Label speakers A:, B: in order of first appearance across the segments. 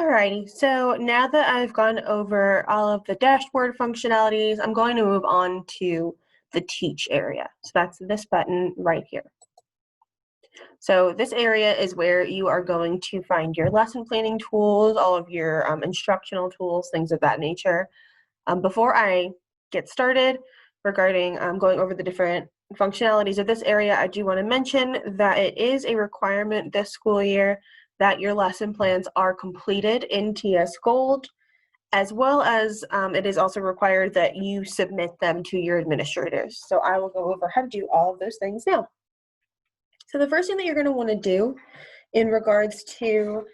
A: Alrighty, so now that I've gone over all of the dashboard functionalities, I'm going to move on to the Teach area. So that's this button right here. So this area is where you are going to find your lesson planning tools, all of your instructional tools, things of that nature. Before I get started regarding going over the different functionalities of this area, I do want to mention that it is a requirement this school year that your lesson plans are completed in TS Gold, as well as it is also required that you submit them to your administrators. So I will go over how to do all of those things now. So the first thing that you're going to want to do in regards to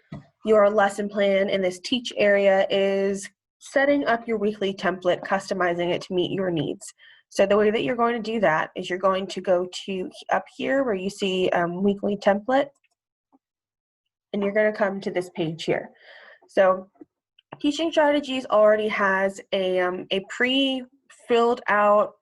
A: your lesson plan in this Teach area is setting up your weekly template, customizing it to meet your needs. So the way that you're going to do that is you're going to go to up here where you see weekly template, and you're going to come to this page here. So Teaching Strategies already has a pre-filled out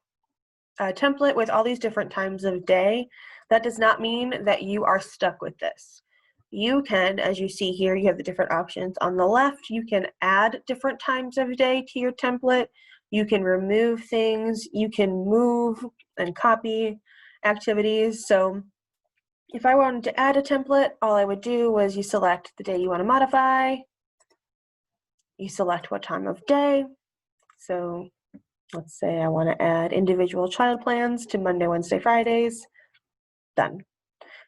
A: template with all these different times of day. That does not mean that you are stuck with this. You can, as you see here, you have the different options. On the left, you can add different times of day to your template. You can remove things. You can move and copy activities. So if I wanted to add a template, all I would do was you select the day you want to modify. You select what time of day. So let's say I want to add individual child plans to Monday, Wednesday, Fridays. Done.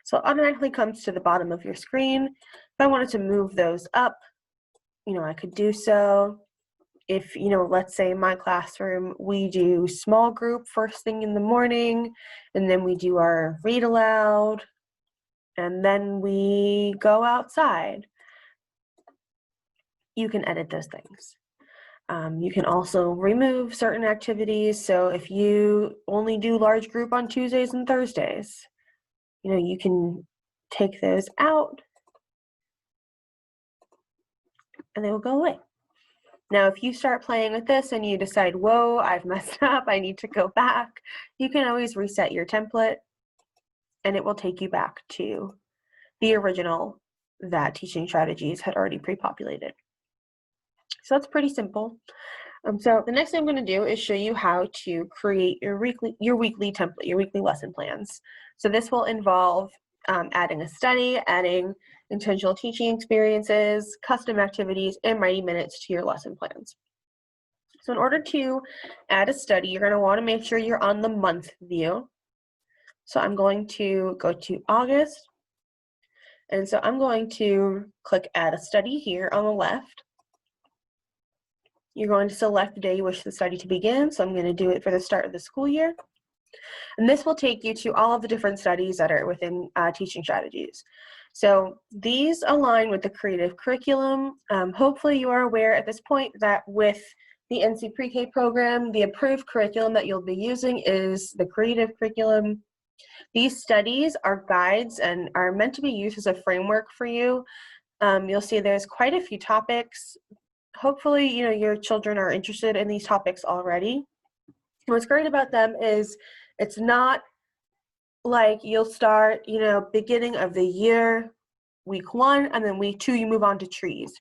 A: So it automatically comes to the bottom of your screen. If I wanted to move those up, I could do so. If, let's say in my classroom, we do small group first thing in the morning, and then we do our read aloud, and then we go outside. You can edit those things. You can also remove certain activities. So if you only do large group on Tuesdays and Thursdays, you can take those out and they will go away. Now, if you start playing with this and you decide, whoa, I've messed up, I need to go back, you can always reset your template and it will take you back to the original that Teaching Strategies had already pre-populated. So that's pretty simple. So the next thing I'm going to do is show you how to create your weekly template, your weekly lesson plans. So this will involve adding a study, adding intentional teaching experiences, custom activities, and writing minutes to your lesson plans. So in order to add a study, you're going to want to make sure you're on the month view. So I'm going to go to August. And so I'm going to click Add a Study here on the left. You're going to select the day you wish the study to begin. So I'm going to do it for the start of the school year. And this will take you to all of the different studies that are within Teaching Strategies. So these align with the creative curriculum. Hopefully you are aware at this point that with the NC Pre-K program, the approved curriculum that you'll be using is the creative curriculum. These studies are guides and are meant to be used as a framework for you. You'll see there's quite a few topics. Hopefully, your children are interested in these topics already. What's great about them is it's not like you'll start, beginning of the year, week 1, and then week 2, you move on to trees.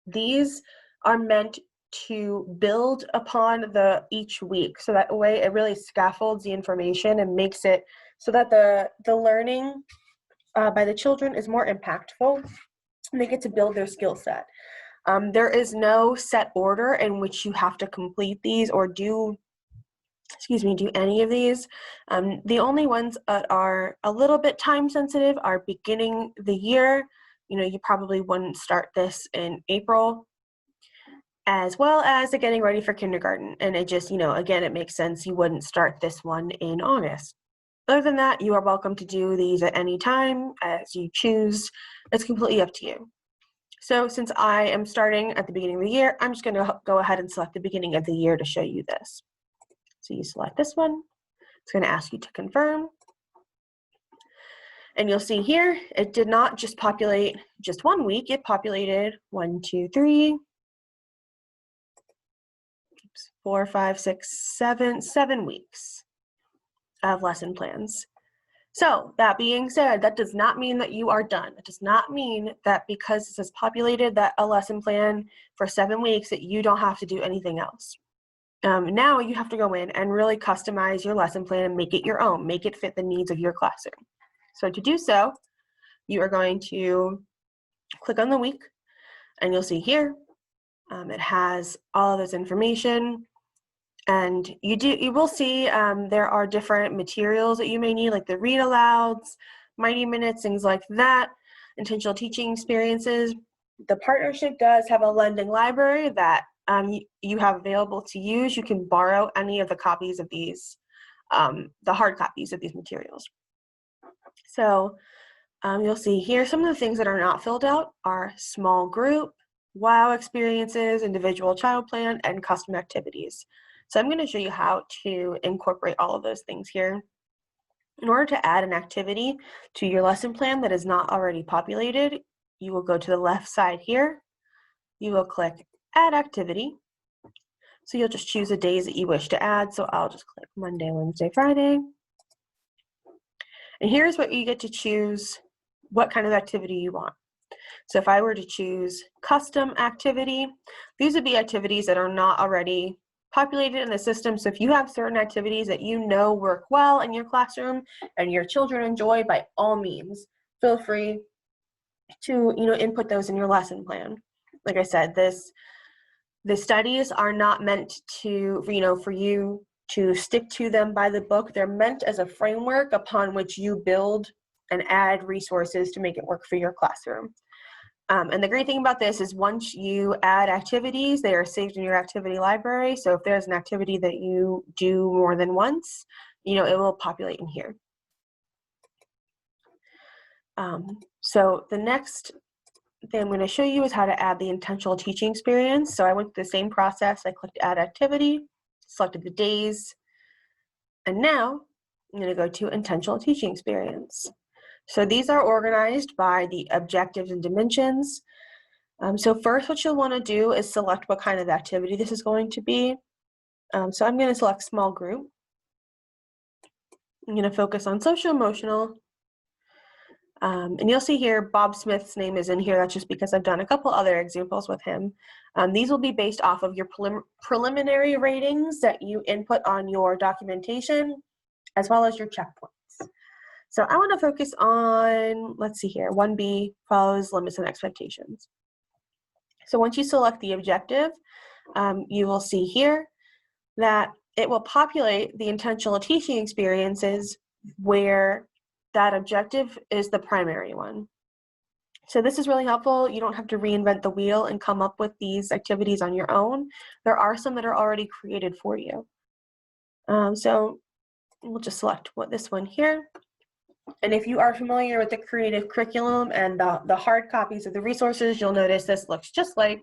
A: These are meant to build upon each week. So that way it really scaffolds the information and makes it so that the learning by the children is more impactful and they get to build their skill set. There is no set order in which you have to complete these or do any of these. The only ones that are a little bit time sensitive are beginning the year. You probably wouldn't start this in April, as well as the getting ready for kindergarten. And it just, again, it makes sense you wouldn't start this one in August. Other than that, you are welcome to do these at any time as you choose. It's completely up to you. So since I am starting at the beginning of the year, I'm just going to go ahead and select the beginning of the year to show you this. So you select this one. It's going to ask you to confirm. And you'll see here, it did not just populate just 1 week. It populated 1, 2, 3, 4, 5, 6, 7 weeks of lesson plans. So that being said, that does not mean that you are done. It does not mean that because this is populated that a lesson plan for 7 weeks that you don't have to do anything else. Now you have to go in and really customize your lesson plan and make it your own, make it fit the needs of your classroom. So to do so, you are going to click on the week, and you'll see here, it has all of this information. And you will see there are different materials that you may need, like the read alouds, Mighty Minutes, things like that, intentional teaching experiences. The partnership does have a lending library that you have available to use. You can borrow any of the copies of these, the hard copies of these materials. So you'll see here some of the things that are not filled out are small group, WOW experiences, individual child plan, and custom activities. So I'm going to show you how to incorporate all of those things here. In order to add an activity to your lesson plan that is not already populated, you will go to the left side here. You will click Add Activity. So you'll just choose the days that you wish to add. So I'll just click Monday, Wednesday, Friday. And here's what you get to choose, what kind of activity you want. So if I were to choose custom activity, these would be activities that are not already populated in the system. So if you have certain activities that you know work well in your classroom and your children enjoy, by all means, feel free to input those in your lesson plan. Like I said, the studies are not meant to for you to stick to them by the book. They're meant as a framework upon which you build and add resources to make it work for your classroom. And the great thing about this is once you add activities, they are saved in your activity library. So if there's an activity that you do more than once, it will populate in here. So the next thing I'm going to show you is how to add the intentional teaching experience. So I went through the same process. I clicked Add Activity, selected the days, and now I'm going to go to intentional teaching experience. So these are organized by the objectives and dimensions. So first, what you'll want to do is select what kind of activity this is going to be. So I'm going to select small group. I'm going to focus on social emotional. And you'll see here Bob Smith's name is in here. That's just because I've done a couple other examples with him. These will be based off of your preliminary ratings that you input on your documentation, as well as your checkpoints. So I want to focus on, let's see here, 1B, follows limits and expectations. So once you select the objective, you will see here that it will populate the intentional teaching experiences where that objective is the primary one. So this is really helpful. You don't have to reinvent the wheel and come up with these activities on your own. There are some that are already created for you. So we'll just select this one here. And if you are familiar with the creative curriculum and the hard copies of the resources, you'll notice this looks just like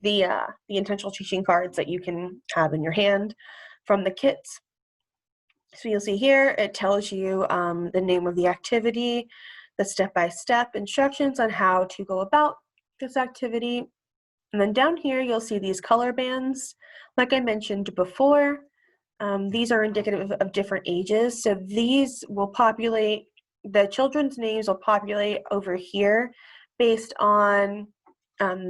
A: the intentional teaching cards that you can have in your hand from the kits. So you'll see here, it tells you the name of the activity, the step-by-step instructions on how to go about this activity. And then down here, you'll see these color bands. Like I mentioned before, these are indicative of different ages. So these will populate, the children's names will populate over here based on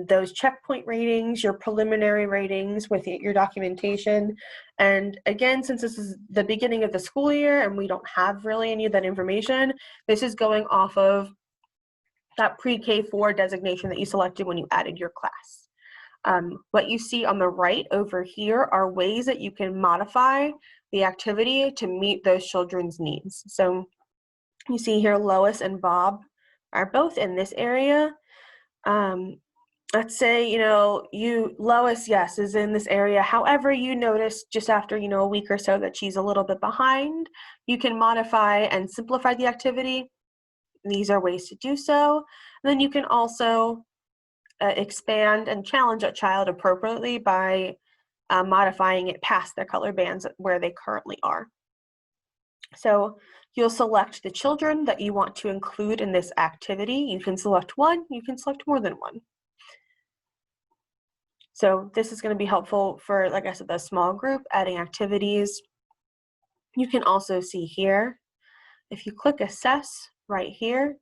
A: those checkpoint ratings, your preliminary ratings with your documentation. And again, since this is the beginning of the school year and we don't have really any of that information, this is going off of that pre-K4 designation that you selected when you added your class. What you see on the right over here are ways that you can modify the activity to meet those children's needs. So you see here Lois and Bob are both in this area. Let's say, Lois, yes, is in this area. However, you notice just after, a week or so that she's a little bit behind, you can modify and simplify the activity. These are ways to do so. And then you can also expand and challenge a child appropriately by modifying it past their color bands where they currently are. So you'll select the children that you want to include in this activity. You can select one, you can select more than one. So this is going to be helpful for, like I said, the small group, adding activities. You can also see here, If you click assess right here,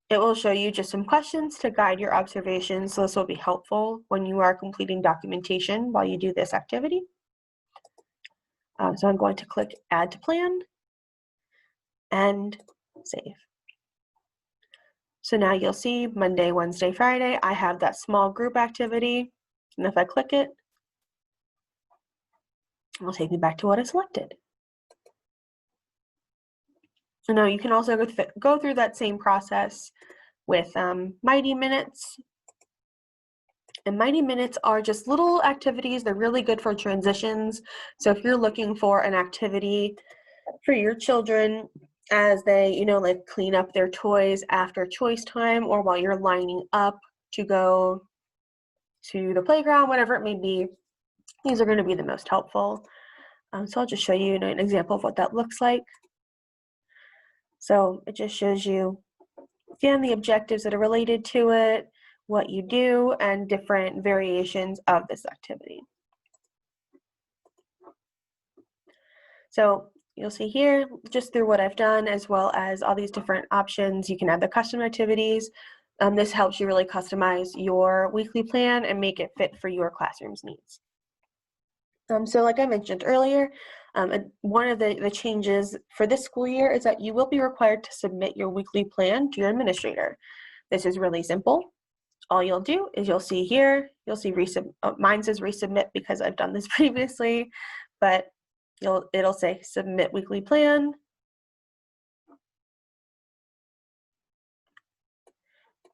A: it will show you just some questions to guide your observations. So this will be helpful when you are completing documentation while you do this activity. So I'm going to click add to plan and save. So now you'll see Monday, Wednesday, Friday, I have that small group activity. And if I click it, it'll take me back to what I selected. So now you can also go through that same process with Mighty Minutes. And Mighty Minutes are just little activities. They're really good for transitions. So if you're looking for an activity for your children as they, like clean up their toys after choice time, or while you're lining up to go to the playground, whatever it may be, these are going to be the most helpful. So I'll just show you an example of what that looks like. So it just shows you, again, the objectives that are related to it, what you do, and different variations of this activity. So you'll see here, just through what I've done, as well as all these different options, you can add the custom activities. This helps you really customize your weekly plan and make it fit for your classroom's needs. So like I mentioned earlier, one of the changes for this school year is that you will be required to submit your weekly plan to your administrator. This is really simple. All you'll do is you'll see here, you'll see mine says resubmit because I've done this previously, but it'll say submit weekly plan.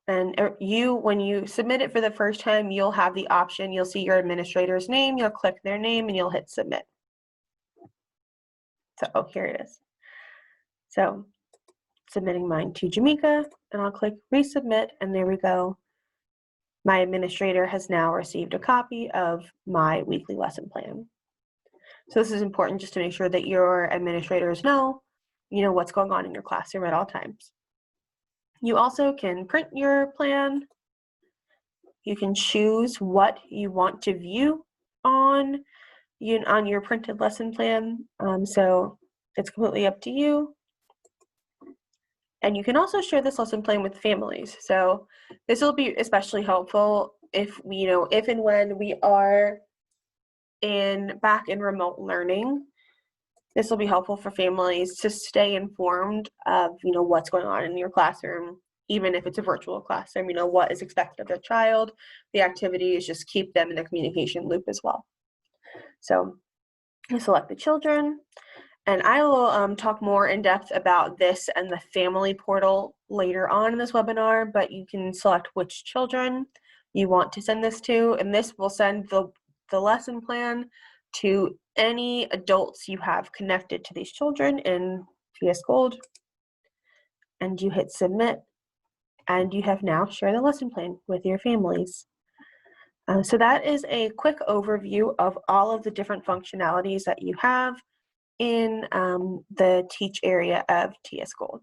A: And when you submit it for the first time, you'll have the option, you'll see your administrator's name, you'll click their name and you'll hit submit. So, here it is. So, submitting mine to Jamaica, and I'll click resubmit, and there we go. My administrator has now received a copy of my weekly lesson plan. So this is important just to make sure that your administrators know, what's going on in your classroom at all times. You also can print your plan. You can choose what you want to view on your printed lesson plan. So it's completely up to you. And you can also share this lesson plan with families. So this will be especially helpful if and when we are back in remote learning. This will be helpful for families to stay informed of, what's going on in your classroom, even if it's a virtual classroom, what is expected of their child. The activities just keep them in the communication loop as well. So you select the children, and I will talk more in depth about this and the family portal later on in this webinar, but you can select which children you want to send this to, and this will send the lesson plan to any adults you have connected to these children in TS Gold. And you hit submit, and you have now shared the lesson plan with your families. So that is a quick overview of all of the different functionalities that you have in the Teach area of TS Gold.